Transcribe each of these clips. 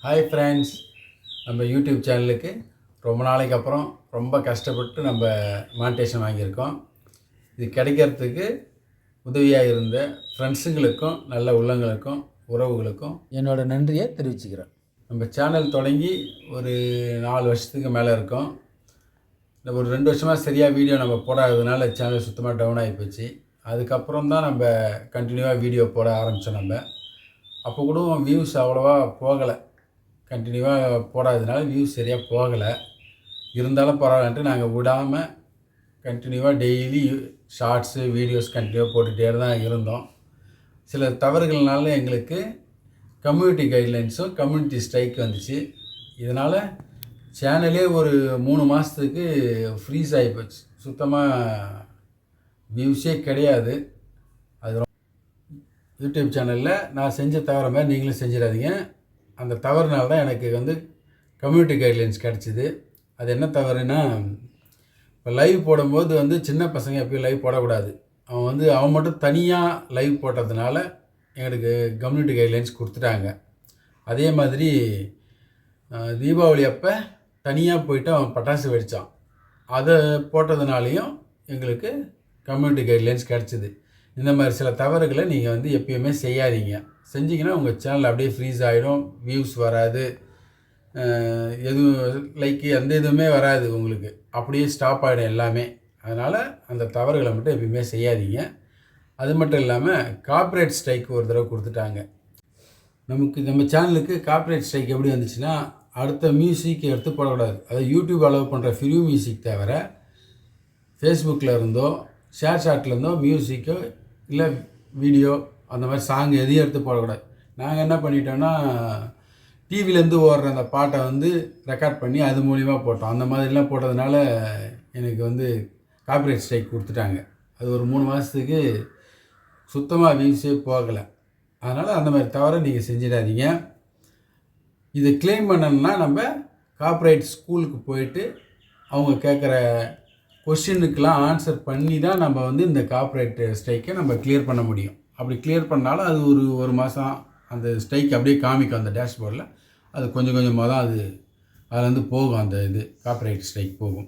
Hi friends, நம்ம YouTube சேனலுக்கு ரொம்ப நாளைக்கு அப்புறம் ரொம்ப கஷ்டப்பட்டு நம்ம மானிட்டேஷன் வாங்கியிருக்கோம். இது கிடைக்கிறதுக்கு உதவியாக இருந்த ஃப்ரெண்ட்ஸுங்களுக்கும் நல்ல உள்ளங்களுக்கும் உறவுகளுக்கும் என்னோடய நன்றியை தெரிவிச்சுக்கிறேன். நம்ம சேனல் தொடங்கி ஒரு 4 வருஷத்துக்கு மேலே இருக்கும். இந்த ஒரு 2 வருஷமாக சரியாக வீடியோ நம்ம போடாததுனால சேனல் சுத்தமாக டவுன் ஆகி போச்சு. அதுக்கப்புறம் தான் நம்ம கண்டினியூவாக வீடியோ போட ஆரம்பித்தோம். அப்போ கூட வியூஸ் அவ்வளோவா போகலை. கண்டினியூவாக போடாததுனால வியூஸ் சரியாக போகலை. இருந்தாலும் பரவாயில்லன்ட்டு நாங்கள் விடாமல் கண்டினியூவாக டெய்லி ஷார்ட்ஸு வீடியோஸ் கண்டினியூவாக போட்டுகிட்டே தான் இருந்தோம். சில தவறுகள்னால எங்களுக்கு கம்யூனிட்டி கைட்லைன்ஸும் கம்யூனிட்டி ஸ்ட்ரைக் வந்துச்சு. இதனால் சேனலே ஒரு 3 மாதத்துக்கு ஃப்ரீஸ் ஆகி போச்சு. சுத்தமாக வியூஸே கிடையாது. அது யூடியூப் சேனலில் நான் செஞ்ச தவிர மாதிரி நீங்களும் செஞ்சிடாதீங்க. அந்த தவறுனால தான் எனக்கு கம்யூனிட்டி கைட்லைன்ஸ் கிடச்சிது. அது என்ன தவறுனா, இப்போ லைவ் போடும்போது சின்ன பசங்க எப்பயும் லைவ் போடக்கூடாது. அவன் மட்டும் தனியாக லைவ் போட்டதுனால எங்களுக்கு கம்யூனிட்டி கைட்லைன்ஸ் கொடுத்துட்டாங்க. அதே மாதிரி தீபாவளி அப்போ தனியாக போயிட்டு அவன் பட்டாசு வெடித்தான். அதை போட்டதுனாலையும் எங்களுக்கு கம்யூனிட்டி கைட்லைன்ஸ் கிடச்சிது. இந்த மாதிரி சில தவறுகளை நீங்கள் எப்பயுமே செய்யாதீங்க. செஞ்சிங்கன்னா உங்கள் சேனல் அப்படியே ஃப்ரீஸ் ஆகிடும். வியூஸ் வராது, எதுவும் லைக்கு எந்த இதுவுமே வராது உங்களுக்கு. அப்படியே ஸ்டாப் ஆகிடும் எல்லாமே. அதனால் அந்த தவறுகளை மட்டும் எப்பயுமே செய்யாதீங்க. அது மட்டும் இல்லாமல் காப்பிரைட் ஸ்ட்ரைக் ஒரு தடவை கொடுத்துட்டாங்க. நம்ம சேனலுக்கு காப்பிரைட் ஸ்ட்ரைக் எப்படி வந்துச்சுன்னா, அடுத்த மியூசிக் எடுத்து போடக்கூடாது. அதாவது யூடியூப் அலோவ் பண்ணுற ஃப்ரீ மியூசிக் தவிர ஃபேஸ்புக்கில் இருந்தோ ஷேர்சாட்டில் இருந்தோ மியூசிக்கோ இல்லை வீடியோ அந்த மாதிரி சாங் எதையும் எடுத்து போடக்கூடாது. நாங்கள் என்ன பண்ணிட்டோன்னா, டிவிலேருந்து ஓடுற அந்த பாட்டை ரெக்கார்ட் பண்ணி அது மூலிமா போட்டோம். அந்த மாதிரிலாம் போட்டதுனால எனக்கு காப்பிரைட் ஸ்ட்ரைக் கொடுத்துட்டாங்க. அது ஒரு 3 மாதத்துக்கு சுத்தமாக வியூஸே போகலை. அதனால் அந்த மாதிரி தவிர நீங்கள் செஞ்சிடாதீங்க. இதை கிளைம் பண்ணணும்னா நம்ம காப்பிரைட் ஸ்கூலுக்கு போயிட்டு அவங்க கேட்குற கொஸ்டினுக்கெலாம் ஆன்சர் பண்ணி தான் நம்ம இந்த காப்பிரைட் ஸ்ட்ரைக்கை நம்ம கிளியர் பண்ண முடியும். அப்படி கிளியர் பண்ணாலும் அது ஒரு மாதம் அந்த ஸ்ட்ரைக் அப்படியே காமிக்கும் அந்த டேஷ்போர்டில். அது கொஞ்சம் கொஞ்சமாக தான் அதுலேருந்து போகும். அந்த காப்பிரைட் ஸ்ட்ரைக் போகும்.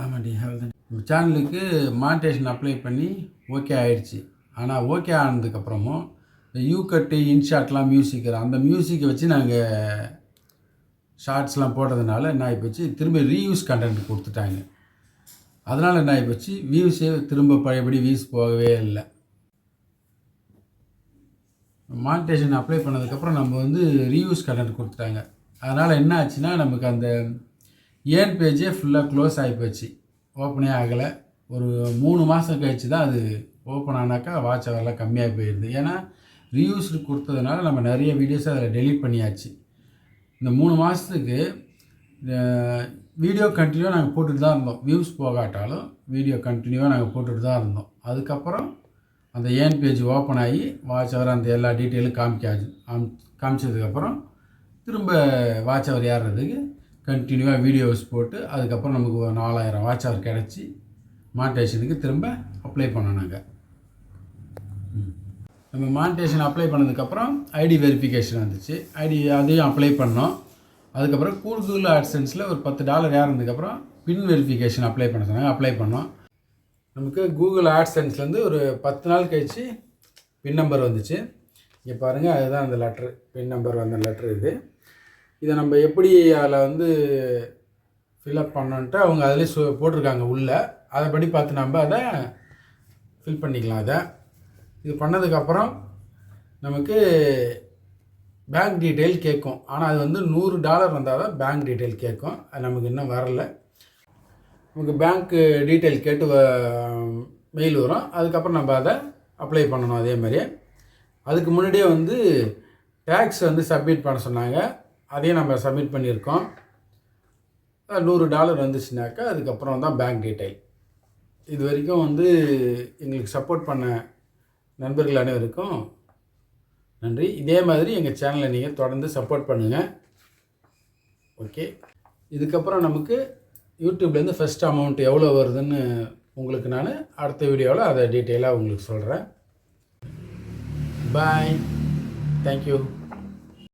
ஆமாண்டி, நம்ம சேனலுக்கு மானிட்டேஷன் அப்ளை பண்ணி ஓகே ஆகிடுச்சு. ஆனால் ஓகே ஆனதுக்கப்புறமும் இந்த யூகட்டு இன்ஷாட்லாம் மியூசிக் அந்த மியூசிக்கை வச்சு நாங்கள் ஷார்ட்ஸ்லாம் போட்டதுனால என்ன ஆகிப்போச்சு, திரும்ப ரீயூஸ் கண்டென்ட் கொடுத்துட்டாங்க. அதனால் என்ன ஆகிப்போச்சு, வியூஸே திரும்ப பழையபடி வியூஸ் போகவே இல்லை. மானிட்டேஷன் அப்ளை பண்ணதுக்கப்புறம் நம்ம ரீயூஸ் கண்டென்ட் கொடுத்துட்டாங்க. அதனால் என்ன ஆச்சுன்னா, நமக்கு அந்த ஏர்ன் பேஜே ஃபுல்லாக க்ளோஸ் ஆகிப்போச்சு. ஓப்பனே ஆகலை. ஒரு 3 மாதம் கழிச்சு தான் அது ஓப்பன் ஆனாக்கா வாட்ச் அவர்லாம் கம்மியாக போயிடுது. ஏன்னா ரீயூஸ்டு கொடுத்ததுனால நம்ம நிறைய வீடியோஸ் அதில் டெலீட் பண்ணியாச்சு. இந்த 3 மாதத்துக்கு வீடியோ கண்டினியூவாக நாங்கள் போட்டுட்டு தான் இருந்தோம். வியூஸ் போகாட்டாலும் வீடியோ கண்டினியூவாக நாங்கள் போட்டுட்டு தான் இருந்தோம். அதுக்கப்புறம் அந்த ஏர்ன் பேஜ் ஓப்பன் ஆகி வாட்ச் அவர் அந்த எல்லா டீட்டெயிலும் காமிச்சதுக்கப்புறம் திரும்ப வாட்ச் அவர் ஏறுறதுக்கு கண்டினியூவாக வீடியோஸ் போட்டு அதுக்கப்புறம் நமக்கு 4000 வாட்ச் அவர் கிடச்சி மானிட்டேஷனுக்கு திரும்ப அப்ளை பண்ணோம். நம்ம மானிட்டேஷன் அப்ளை பண்ணதுக்கப்புறம் ஐடி வெரிஃபிகேஷன் வந்துச்சு. அதையும் அப்ளை பண்ணோம். அதுக்கப்புறம் கூகுள் ஆட்சன்ஸில் ஒரு $10 ஏறினதுக்கப்புறம் பின் வெரிஃபிகேஷன் அப்ளை பண்ண சொன்னாங்க. அப்ளை பண்ணோம். நமக்கு கூகுள் ஆட்சன்ஸ்லேருந்து ஒரு 10 நாள் கழிச்சு பின் நம்பர் வந்துச்சு. இங்கே பாருங்கள், அதுதான் அந்த லெட்ரு, பின் நம்பர் வந்த லெட்ரு இது. இதை நம்ம எப்படி அதில் ஃபில்அப் பண்ணோன்ட்டு அவங்க அதிலே போட்டிருக்காங்க உள்ளே. அதை படி பார்த்து நம்ம அதை ஃபில் பண்ணிக்கலாம். இது பண்ணதுக்கப்புறம் நமக்கு பேங்க் டீட்டெயில் கேட்கும். ஆனால் அது $100 வந்தால் தான் பேங்க் டீட்டெயில் கேட்கும். அது நமக்கு இன்னும் வரல. நமக்கு பேங்க்கு டீட்டெயில் கேட்டு மெயில் வரும். அதுக்கப்புறம் நம்ம அதை அப்ளை பண்ணணும். அதே மாதிரியே அதுக்கு முன்னாடியே டேக்ஸ் சப்மிட் பண்ண சொன்னாங்க. அதையும் நம்ம சப்மிட் பண்ணியிருக்கோம். $100 வந்துச்சுனாக்கா அதுக்கப்புறம் தான் பேங்க் டீட்டெயில். இது வரைக்கும் எங்களுக்கு சப்போர்ட் பண்ண நண்பர்கள் அனைவருக்கும் நன்றி. இதே மாதிரி எங்கள் சேனலை நீங்கள் தொடர்ந்து சப்போர்ட் பண்ணுங்கள். ஓகே, இதுக்கப்புறம் நமக்கு யூடியூப்லேருந்து ஃபஸ்ட் அமௌண்ட் எவ்வளோ வருதுன்னு உங்களுக்கு நான் அடுத்த வீடியோவில் அதை டீட்டெயிலாக உங்களுக்கு சொல்கிறேன். பாய், தேங்க்யூ.